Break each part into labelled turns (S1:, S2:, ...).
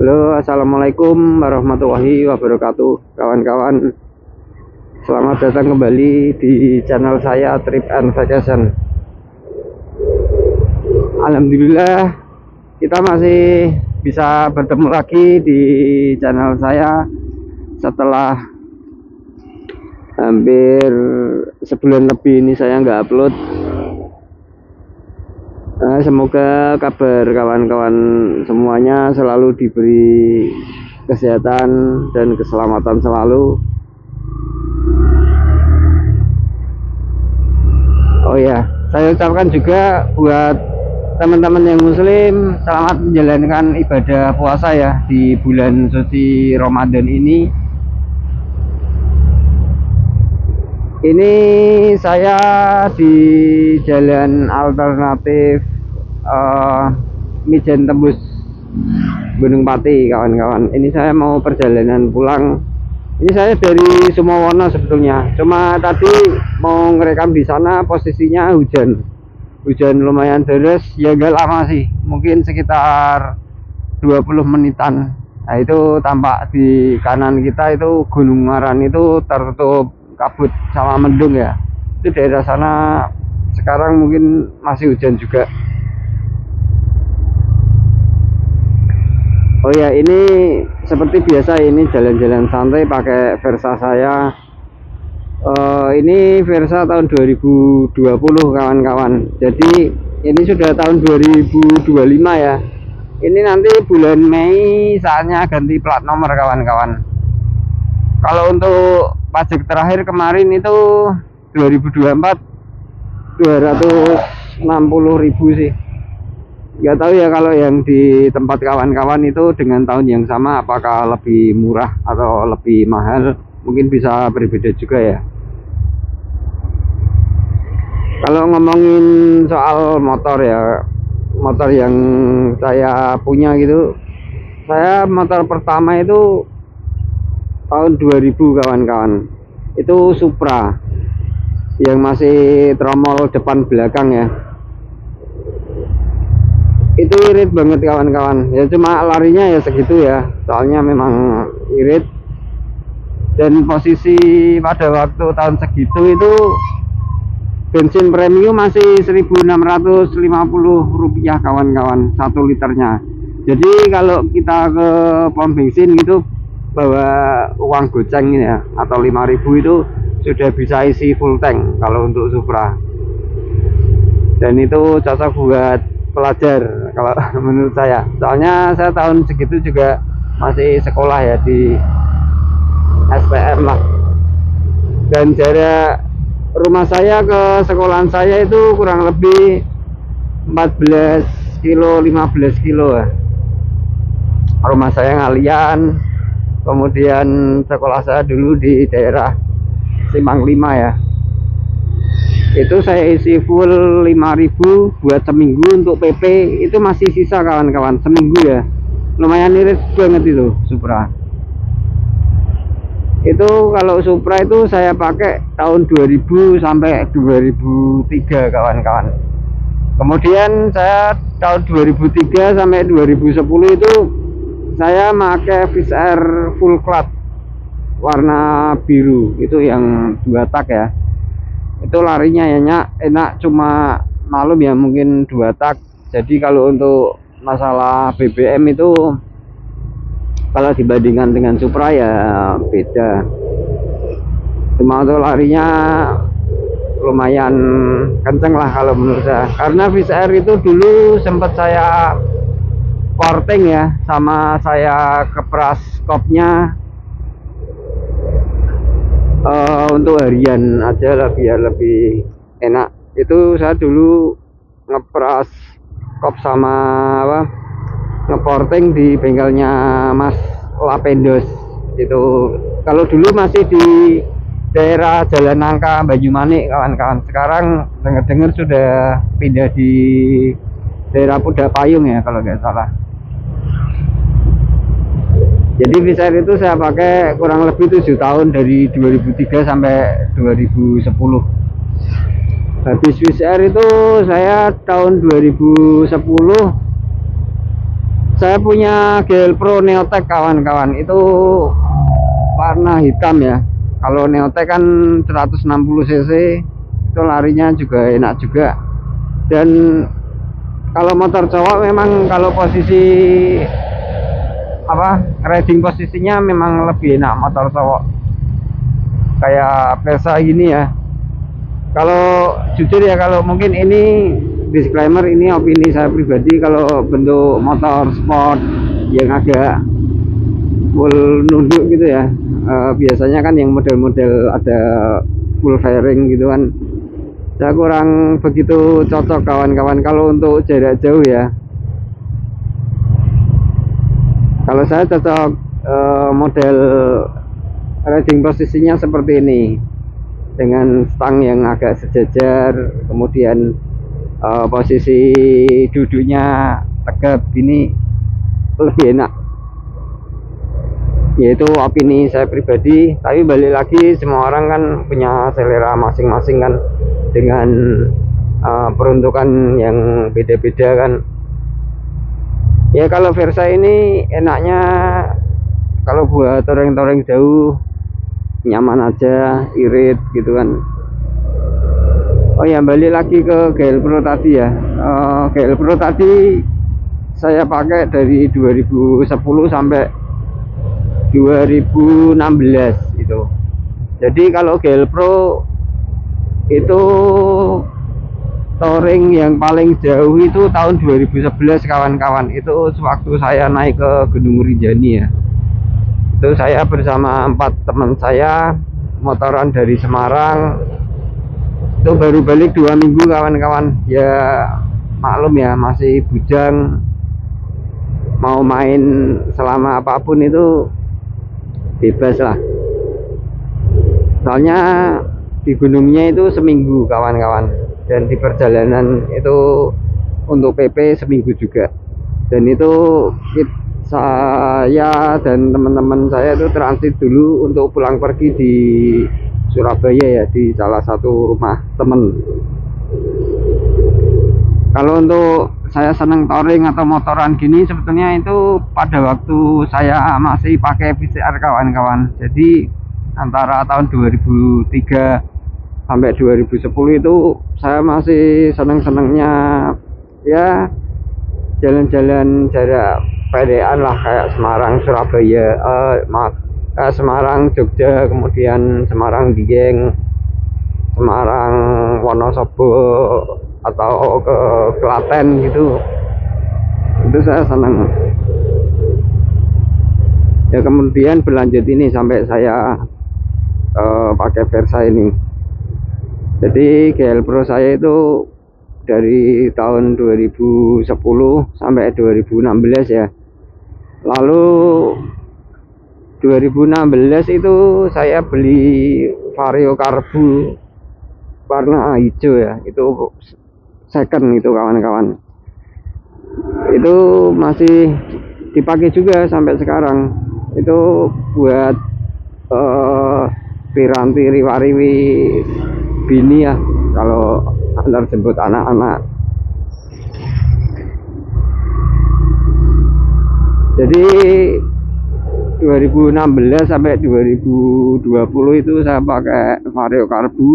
S1: Halo, assalamualaikum warahmatullahi wabarakatuh, kawan-kawan. Selamat datang kembali di channel saya Trip and Vacation. Alhamdulillah, kita masih bisa bertemu lagi di channel saya setelah hampir sebulan lebih ini saya nggak upload. Semoga kabar kawan-kawan semuanya selalu diberi kesehatan dan keselamatan selalu. Oh ya, saya ucapkan juga buat teman-teman yang muslim, selamat menjalankan ibadah puasa ya di bulan suci Ramadan ini. Ini saya di jalan alternatif Mijen Tembus Gunung Pati, kawan-kawan. Ini saya mau perjalanan pulang. Ini saya dari Sumawono sebetulnya, cuma tadi mau ngerekam di sana posisinya hujan lumayan deras ya, gak lama sih, mungkin sekitar 20 menitan. Nah itu tampak di kanan kita itu Gunung Ngaran itu tertutup kabut sama mendung ya. Itu daerah sana sekarang mungkin masih hujan juga. Oh ya, ini seperti biasa, ini jalan-jalan santai pakai Versa saya. Ini Versa tahun 2020 kawan-kawan. Jadi ini sudah tahun 2025 ya. Ini nanti bulan Mei saatnya ganti plat nomor kawan-kawan. Kalau untuk pajak terakhir kemarin itu 2024 260.000 sih. Nggak tahu ya kalau yang di tempat kawan-kawan itu dengan tahun yang sama apakah lebih murah atau lebih mahal, mungkin bisa berbeda juga ya. Kalau ngomongin soal motor ya, motor yang saya punya gitu, saya motor pertama itu tahun 2000 kawan-kawan, itu Supra yang masih tromol depan belakang ya. Itu irit banget kawan-kawan ya, cuma larinya ya segitu ya, soalnya memang irit. Dan posisi pada waktu tahun segitu itu bensin premium masih 1.650 rupiah kawan-kawan 1 liternya. Jadi kalau kita ke pom bensin gitu bawa uang goceng ya atau 5.000 itu sudah bisa isi full tank kalau untuk Supra. Dan itu cocok buat pelajar kalau menurut saya, soalnya saya tahun segitu juga masih sekolah ya di SPM lah. Dan jarak rumah saya ke sekolahan saya itu kurang lebih 14 kilo 15 kilo ya. Rumah saya Ngalian, kemudian sekolah saya dulu di daerah Simpang 5 ya. Itu saya isi full 5.000 buat seminggu. Untuk PP itu masih sisa kawan-kawan seminggu ya, lumayan irit banget itu Supra. Itu kalau Supra itu saya pakai tahun 2000 sampai 2003 kawan-kawan. Kemudian saya tahun 2003 sampai 2010 itu saya pakai VSR full cloud warna biru, itu yang 2 tak ya. Itu larinya ya enak, cuma malum ya mungkin 2 tak. Jadi kalau untuk masalah BBM itu kalau dibandingkan dengan Supra ya beda. Cuma untuk larinya lumayan kenceng lah kalau menurut saya, karena VSR itu dulu sempat saya porting ya, sama saya kepras kopnya untuk harian aja lah biar lebih enak. Itu saya dulu ngepras kop sama apa, ngeporting di bengkelnya Mas Lapendos itu. Kalau dulu masih di daerah Jalan Nangka Banyumanik kawan-kawan. Sekarang dengar-dengar sudah pindah di daerah Pudak Payung ya kalau nggak salah. Jadi VSR itu saya pakai kurang lebih 7 tahun, dari 2003 sampai 2010. Habis VSR itu saya tahun 2010 Saya punya GL Pro Neotech kawan-kawan, itu warna hitam ya. Kalau Neotech kan 160 cc, itu larinya juga enak juga. Dan kalau motor cowok memang kalau posisi riding posisinya memang lebih enak motor cowok kayak Versa gini ya. Kalau jujur ya, kalau mungkin ini disclaimer, ini opini saya pribadi, kalau bentuk motor sport yang agak full nunduk gitu ya, biasanya kan yang model-model ada full fairing gitu kan, saya kurang begitu cocok kawan-kawan kalau untuk jarak jauh ya. Kalau saya cocok model riding posisinya seperti ini, dengan stang yang agak sejajar, kemudian posisi duduknya tegap, ini lebih enak. Yaitu opini saya pribadi, tapi balik lagi semua orang kan punya selera masing-masing kan, dengan peruntukan yang beda-beda kan. Ya kalau Versa ini enaknya kalau buat touring-touring jauh nyaman aja, irit gitu kan. Oh ya, balik lagi ke GL Pro tadi ya. GL Pro tadi saya pakai dari 2010 sampai 2016 itu. Jadi kalau GL Pro itu touring yang paling jauh itu tahun 2011 kawan-kawan. Itu sewaktu saya naik ke Gunung Rinjani ya. Itu saya bersama 4 teman saya motoran dari Semarang. Itu baru balik 2 minggu kawan-kawan. Ya maklum ya, masih bujang, mau main selama apapun itu bebas lah. Soalnya di gunungnya itu seminggu kawan-kawan, dan di perjalanan itu untuk PP seminggu juga. Dan itu saya dan teman-teman saya itu transit dulu untuk pulang pergi di Surabaya ya, di salah satu rumah temen. Kalau untuk saya seneng touring atau motoran gini sebetulnya itu pada waktu saya masih pakai VCR kawan-kawan. Jadi antara tahun 2003 sampai 2010 itu saya masih seneng-senengnya ya jalan-jalan jarak pedean lah, kayak Semarang Surabaya, Semarang Jogja, kemudian Semarang Dieng, Semarang Wonosobo, atau ke Klaten gitu. Itu saya senang ya. Kemudian berlanjut ini sampai saya pakai Versa ini. Jadi GL Pro saya itu dari tahun 2010 sampai 2016 ya. Lalu 2016 itu saya beli Vario Karbu warna hijau ya, itu second itu kawan-kawan. Itu masih dipakai juga sampai sekarang. Itu buat piranti riwariwi bini ya, kalau antar jemput anak-anak. Jadi 2016 sampai 2020 itu saya pakai Vario Karbu.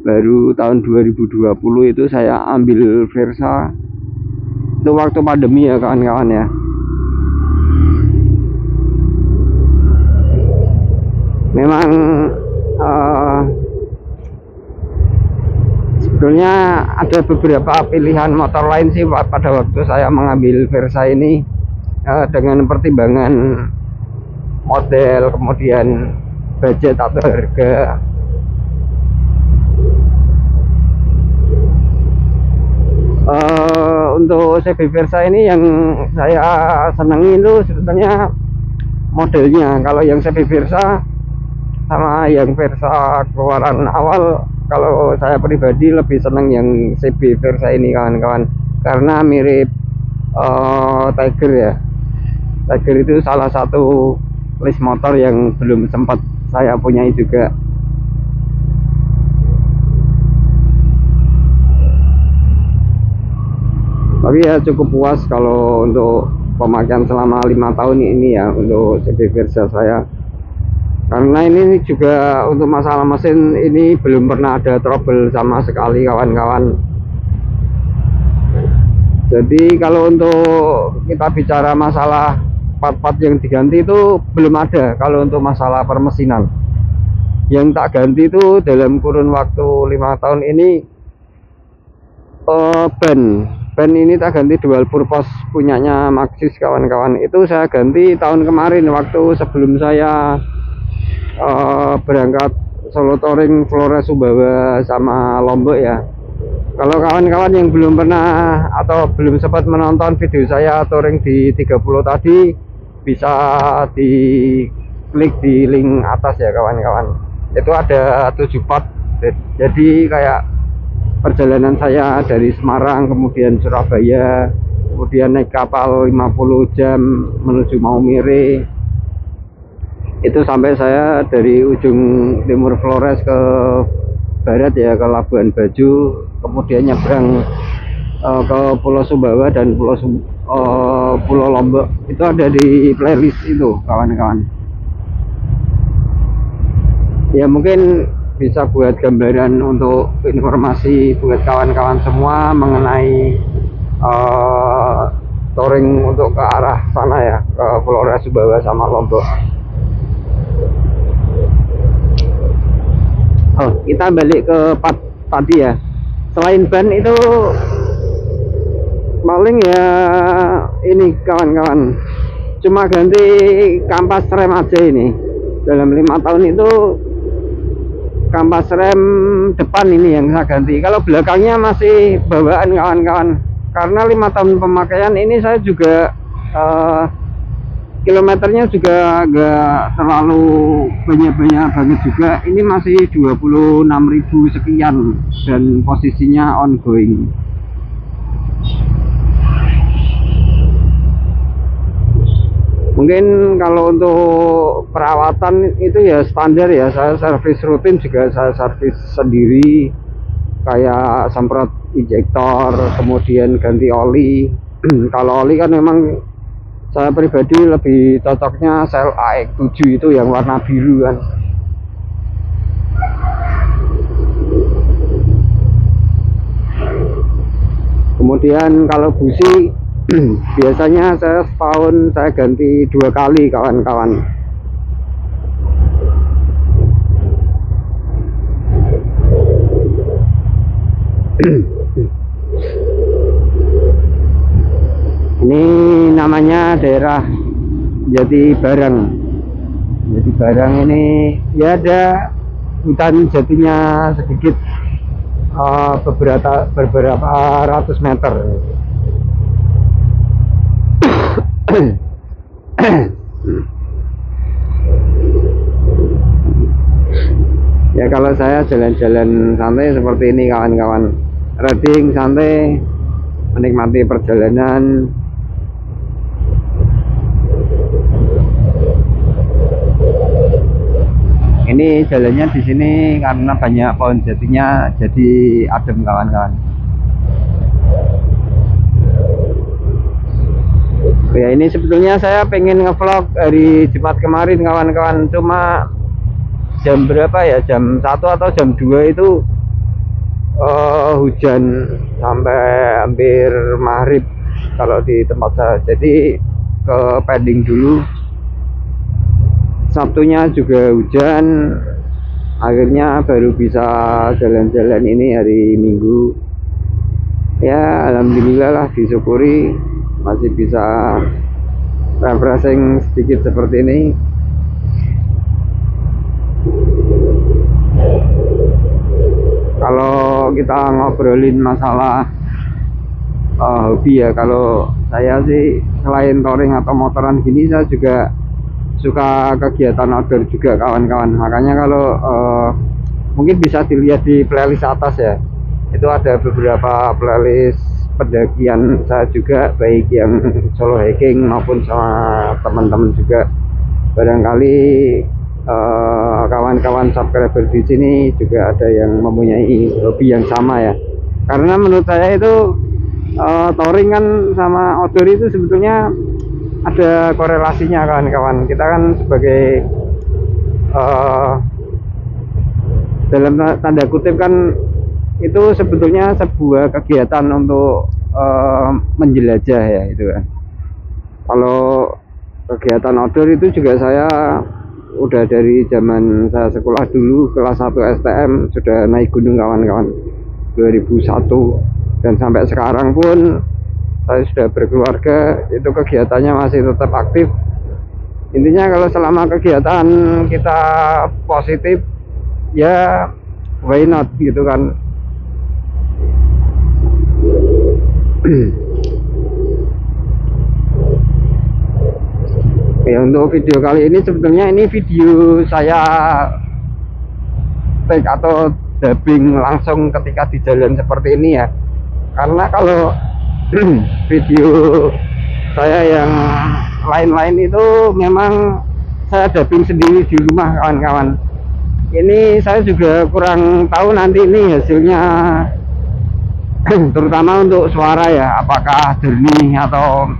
S1: Baru tahun 2020 itu saya ambil Versa. Itu waktu pandemi ya kawan-kawan ya. Memang sebetulnya ada beberapa pilihan motor lain sih pada waktu saya mengambil Versa ini, dengan pertimbangan model, kemudian budget atau harga. Untuk CB Versa ini yang saya senangi itu sebetulnya modelnya. Kalau yang CB Versa sama yang Versa keluaran awal, kalau saya pribadi lebih senang yang CB Versa ini kawan-kawan, karena mirip Tiger ya. Tiger itu salah satu list motor yang belum sempat saya punyai juga. Tapi ya cukup puas kalau untuk pemakaian selama 5 tahun ini ya untuk CB Versa saya. Karena ini juga untuk masalah mesin ini belum pernah ada trouble sama sekali kawan-kawan. Jadi kalau untuk kita bicara masalah part-part yang diganti itu belum ada. Kalau untuk masalah permesinan yang tak ganti itu dalam kurun waktu 5 tahun ini, ban ini tak ganti dual purpose punyanya Maxxis kawan-kawan. Itu saya ganti tahun kemarin waktu sebelum saya berangkat solo touring Flores Sumbawa sama Lombok ya. Kalau kawan-kawan yang belum pernah atau belum sempat menonton video saya touring di 30 tadi, bisa diklik di link atas ya kawan-kawan. Itu ada 7 part. Jadi kayak perjalanan saya dari Semarang kemudian Surabaya, kemudian naik kapal 50 jam menuju Maumere. Itu sampai saya dari ujung timur Flores ke barat ya, ke Labuan Bajo, kemudian nyebrang ke Pulau Sumbawa dan Pulau Lombok. Itu ada di playlist itu kawan-kawan. Ya mungkin bisa buat gambaran untuk informasi buat kawan-kawan semua mengenai touring untuk ke arah sana ya, ke Flores Sumbawa sama Lombok. Oh, kita balik ke part tadi ya. Selain ban itu paling ya ini kawan-kawan, cuma ganti kampas rem aja ini. Dalam 5 tahun itu kampas rem depan ini yang saya ganti. Kalau belakangnya masih bawaan kawan-kawan. Karena 5 tahun pemakaian ini saya juga kilometernya juga agak terlalu banyak-banyak banget juga. Ini masih 26.000 sekian dan posisinya ongoing. Mungkin kalau untuk perawatan itu ya standar ya, saya servis rutin juga saya servis sendiri, kayak semprot injektor, kemudian ganti oli. Kalau oli kan memang saya pribadi lebih cocoknya sel AX7 itu yang warna biru kan. Kemudian kalau busi biasanya saya setahun saya ganti 2 kali kawan-kawan. Ini namanya daerah Jati Barang. Jati Barang ini ya ada hutan jatinya sedikit, beberapa ratus meter. Ya kalau saya jalan-jalan santai seperti ini kawan-kawan, riding santai, menikmati perjalanan. Ini jalannya di sini karena banyak pohon jatinya jadi adem kawan-kawan. Ya ini sebetulnya saya pengen ngevlog hari Jumat kemarin kawan-kawan, cuma jam berapa ya, jam 1 atau jam 2 itu hujan sampai hampir maghrib kalau di tempat saya, jadi ke pending dulu. Sabtunya juga hujan, akhirnya baru bisa jalan-jalan ini hari Minggu. Ya alhamdulillah lah, disyukuri masih bisa refreshing sedikit seperti ini. Kalau kita ngobrolin masalah hobi ya, kalau saya sih selain touring atau motoran gini, saya juga suka kegiatan outdoor juga kawan-kawan. Makanya kalau mungkin bisa dilihat di playlist atas ya, itu ada beberapa playlist pendakian saya juga, baik yang solo hiking maupun sama teman-teman juga. Barangkali kawan-kawan subscriber di sini juga ada yang mempunyai hobi yang sama ya. Karena menurut saya itu touring kan sama outdoor itu sebetulnya ada korelasinya kawan-kawan. Kita kan sebagai dalam tanda kutip kan itu sebetulnya sebuah kegiatan untuk menjelajah ya itu kan. Kalau kegiatan outdoor itu juga saya udah dari zaman saya sekolah dulu kelas 1 STM sudah naik gunung kawan-kawan 2001, dan sampai sekarang pun saya sudah berkeluarga, itu kegiatannya masih tetap aktif. Intinya kalau selama kegiatan kita positif ya why not gitu kan. Ya, untuk video kali ini sebetulnya ini video saya take atau dubbing langsung ketika di jalan seperti ini ya, karena kalau video saya yang lain-lain itu memang saya dubbing sendiri di rumah kawan-kawan. Ini saya juga kurang tahu nanti ini hasilnya terutama untuk suara ya, apakah jernih atau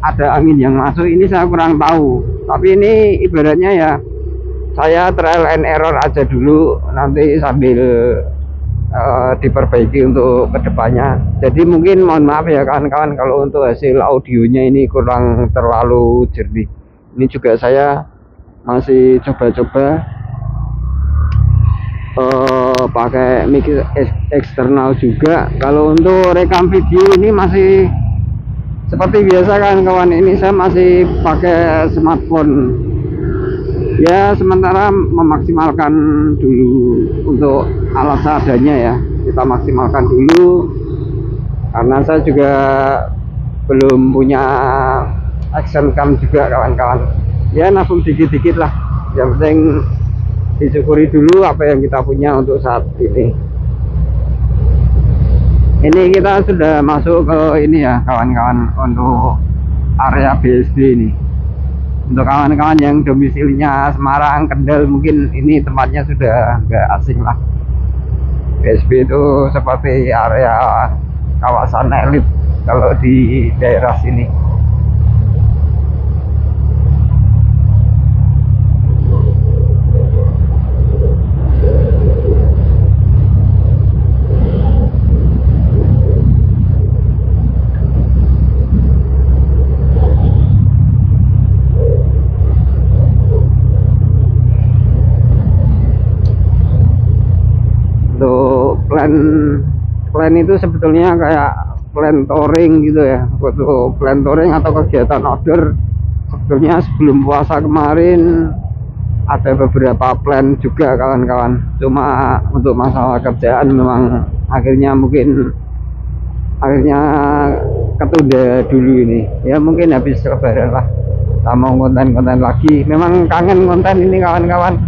S1: ada angin yang masuk, ini saya kurang tahu. Tapi ini ibaratnya ya saya trial and error aja dulu, nanti sambil diperbaiki untuk kedepannya. Jadi mungkin mohon maaf ya kawan-kawan kalau untuk hasil audionya ini kurang terlalu jernih. Ini juga saya masih coba-coba pakai mic eksternal juga. Kalau untuk rekam video ini masih seperti biasa kawan-kawan, ini saya masih pakai smartphone ya, sementara memaksimalkan dulu untuk alat seadanya ya, kita maksimalkan dulu karena saya juga belum punya action cam juga kawan-kawan. Ya nabung dikit-dikit lah, yang penting disyukuri dulu apa yang kita punya untuk saat ini. Ini kita sudah masuk ke ini ya kawan-kawan, untuk area BSD ini. Untuk kawan-kawan yang domisilinya Semarang, Kendal, mungkin ini tempatnya sudah nggak asing lah. BSD itu seperti area kawasan elit kalau di daerah sini. Plan itu sebetulnya kayak plan touring gitu ya. Untuk plan touring atau kegiatan outdoor sebetulnya sebelum puasa kemarin ada beberapa plan juga kawan-kawan, cuma untuk masalah kerjaan memang akhirnya ketunda dulu ini ya, mungkin habis lebaran lah sama konten-konten lagi. Memang kangen konten ini kawan-kawan,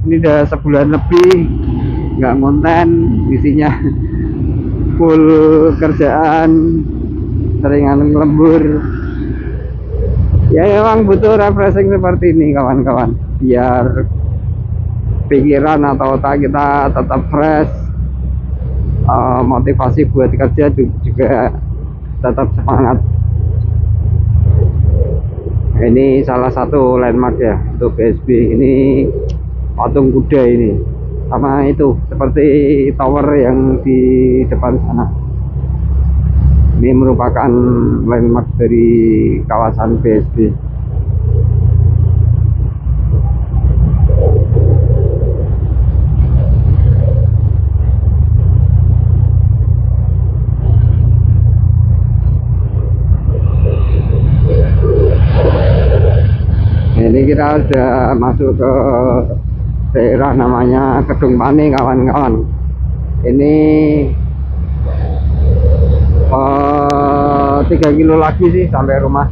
S1: ini udah sebulan lebih nggak konten, isinya full kerjaan, seringan lembur ya. Memang butuh refreshing seperti ini kawan-kawan, biar pikiran atau otak kita tetap fresh, motivasi buat kerja juga tetap semangat. Ini salah satu landmark ya untuk BSB, ini patung kuda ini, sama itu seperti tower yang di depan sana. Ini merupakan landmark dari kawasan BSB. Ini kita sudah masuk ke daerah namanya Kedung Pani kawan-kawan. Ini 3 kilo lagi sih sampai rumah,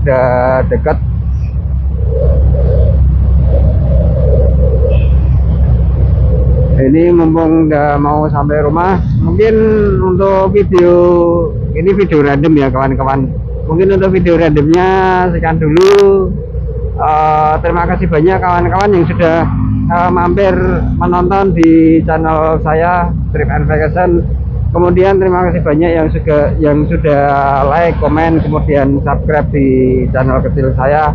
S1: udah dekat. Ini mumpung udah mau sampai rumah, mungkin untuk video ini video random ya kawan-kawan. Mungkin untuk video randomnya sekian dulu. Terima kasih banyak kawan-kawan yang sudah mampir menonton di channel saya Trip and Vacation. Kemudian terima kasih banyak yang sudah like, komen, kemudian subscribe di channel kecil saya.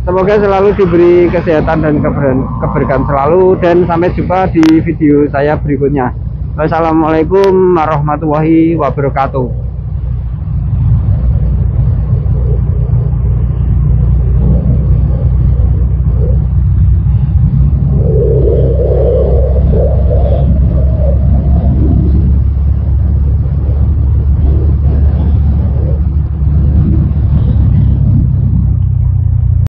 S1: Semoga selalu diberi kesehatan dan keberkahan selalu, dan sampai jumpa di video saya berikutnya. Wassalamualaikum warahmatullahi wabarakatuh.